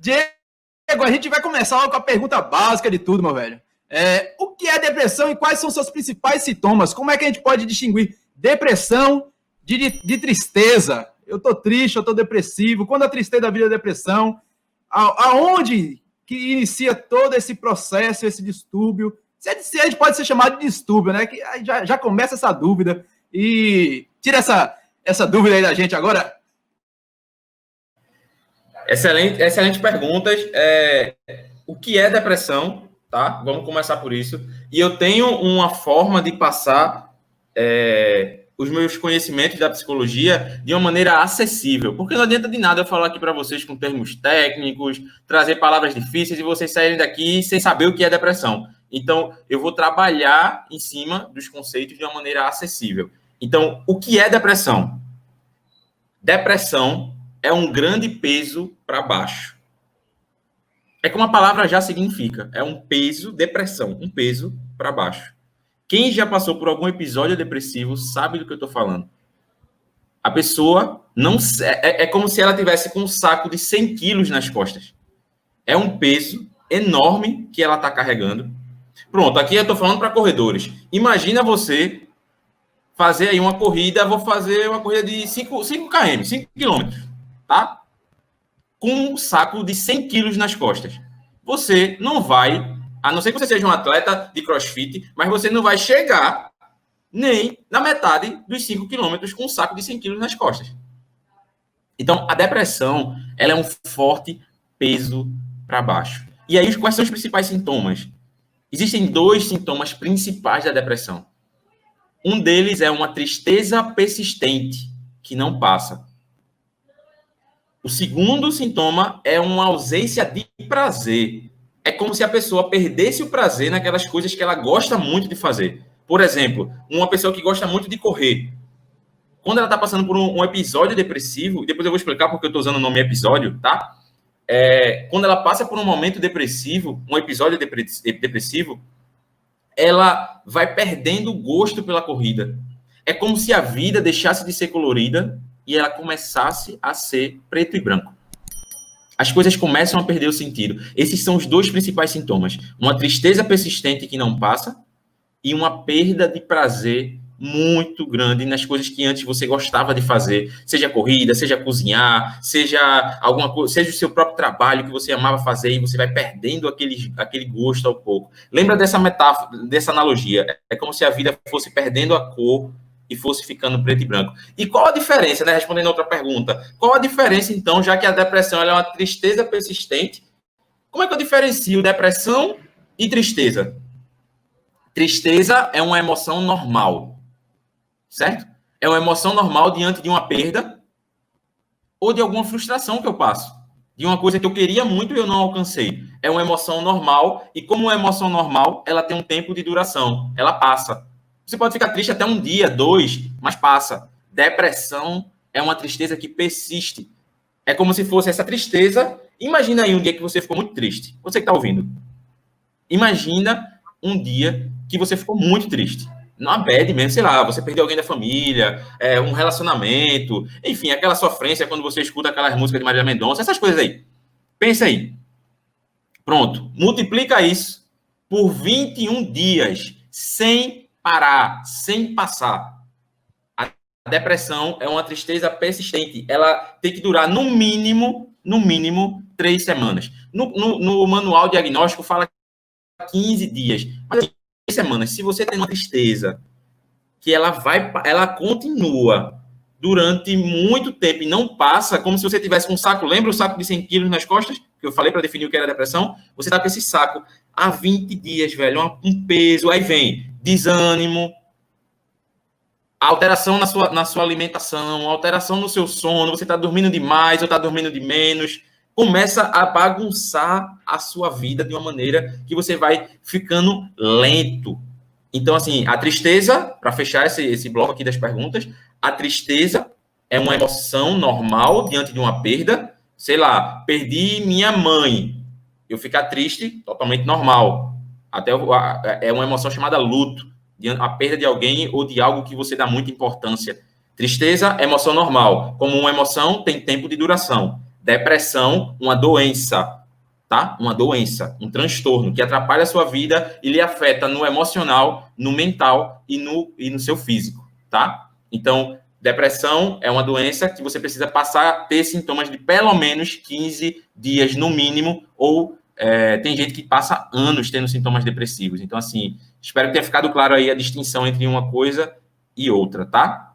Diego, a gente vai começar logo com a pergunta básica de tudo, meu velho. O que é depressão e quais são seus principais sintomas? Como é que a gente pode distinguir depressão de tristeza? Eu tô triste, eu tô depressivo. Quando a tristeza vira depressão, aonde que inicia todo esse processo, esse distúrbio? Se a gente pode ser chamado de distúrbio, né? Que aí já começa essa dúvida. E tira essa dúvida aí da gente agora. Excelente perguntas. O que é depressão? Tá? Vamos começar por isso. E eu tenho uma forma de passar os meus conhecimentos da psicologia de uma maneira acessível. Porque não adianta de nada eu falar aqui para vocês com termos técnicos, trazer palavras difíceis e vocês saírem daqui sem saber o que é depressão. Então, eu vou trabalhar em cima dos conceitos de uma maneira acessível. Então, o que é depressão? Depressão é um grande peso para baixo. É como a palavra já significa. É um peso, depressão, um peso para baixo. Quem já passou por algum episódio depressivo sabe do que eu estou falando. A pessoa não... É como se ela tivesse com um saco de 100 quilos nas costas. É um peso enorme que ela está carregando. Pronto, aqui eu estou falando para corredores. Imagina você fazer aí uma corrida, vou fazer uma corrida de 5 km, 5 quilômetros, tá? Com um saco de 100 quilos nas costas. Você não vai, a não ser que você seja um atleta de crossfit, mas você não vai chegar nem na metade dos 5 quilômetros com um saco de 100 quilos nas costas. Então, a depressão, ela é um forte peso para baixo. E aí, quais são os principais sintomas? Existem 2 sintomas principais da depressão. Um deles é uma tristeza persistente, que não passa. O segundo sintoma é uma ausência de prazer. É como se a pessoa perdesse o prazer naquelas coisas que ela gosta muito de fazer. Por exemplo, uma pessoa que gosta muito de correr. Quando ela está passando por um episódio depressivo, depois eu vou explicar porque eu estou usando o nome episódio, tá? Quando ela passa por um momento depressivo, um episódio depressivo, ela vai perdendo o gosto pela corrida. É como se a vida deixasse de ser colorida e ela começasse a ser preto e branco. As coisas começam a perder o sentido. Esses são os 2 principais sintomas. Uma tristeza persistente que não passa e uma perda de prazer muito grande nas coisas que antes você gostava de fazer. Seja corrida, seja cozinhar, seja alguma coisa, seja o seu próprio trabalho que você amava fazer e você vai perdendo aquele gosto ao pouco. Lembra dessa metáfora, dessa analogia? É como se a vida fosse perdendo a cor e fosse ficando preto e branco. E qual a diferença, né? Respondendo a outra pergunta, qual a diferença, então, já que a depressão ela é uma tristeza persistente, como é que eu diferencio depressão e tristeza? Tristeza é uma emoção normal, certo? É uma emoção normal diante de uma perda ou de alguma frustração que eu passo, de uma coisa que eu queria muito e eu não alcancei. É uma emoção normal e, como uma emoção normal, ela tem um tempo de duração, ela passa. Você pode ficar triste até um dia, 2, mas passa. Depressão é uma tristeza que persiste. É como se fosse essa tristeza. Imagina aí um dia que você ficou muito triste. Você que está ouvindo. Imagina um dia que você ficou muito triste. Na bad mesmo, sei lá, você perdeu alguém da família, um relacionamento, enfim, aquela sofrência quando você escuta aquelas músicas de Marília Mendonça, essas coisas aí. Pensa aí. Pronto. Multiplica isso por 21 dias, sem parar, sem passar. A depressão é uma tristeza persistente. Ela tem que durar, no mínimo, 3 semanas. No manual diagnóstico fala 15 dias. Mas 3 semanas, se você tem uma tristeza que ela continua durante muito tempo e não passa, como se você tivesse com um saco, lembra o saco de 100 quilos nas costas, que eu falei para definir o que era depressão? Você tá com esse saco há 20 dias, velho, um peso, aí vem desânimo, alteração na sua alimentação, alteração no seu sono, você está dormindo demais ou está dormindo de menos, começa a bagunçar a sua vida de uma maneira que você vai ficando lento. Então, assim, a tristeza, para fechar esse bloco aqui das perguntas, a tristeza é uma emoção normal diante de uma perda. Sei lá, perdi minha mãe. Eu ficar triste, totalmente normal. É uma emoção chamada luto, a perda de alguém ou de algo que você dá muita importância. Tristeza é emoção normal. Como uma emoção, tem tempo de duração. Depressão, uma doença, tá? Uma doença, um transtorno que atrapalha a sua vida e lhe afeta no emocional, no mental e no seu físico, tá? Então, depressão é uma doença que você precisa passar a ter sintomas de pelo menos 15 dias no mínimo, ou tem gente que passa anos tendo sintomas depressivos. Então, assim, espero que tenha ficado claro aí a distinção entre uma coisa e outra, tá?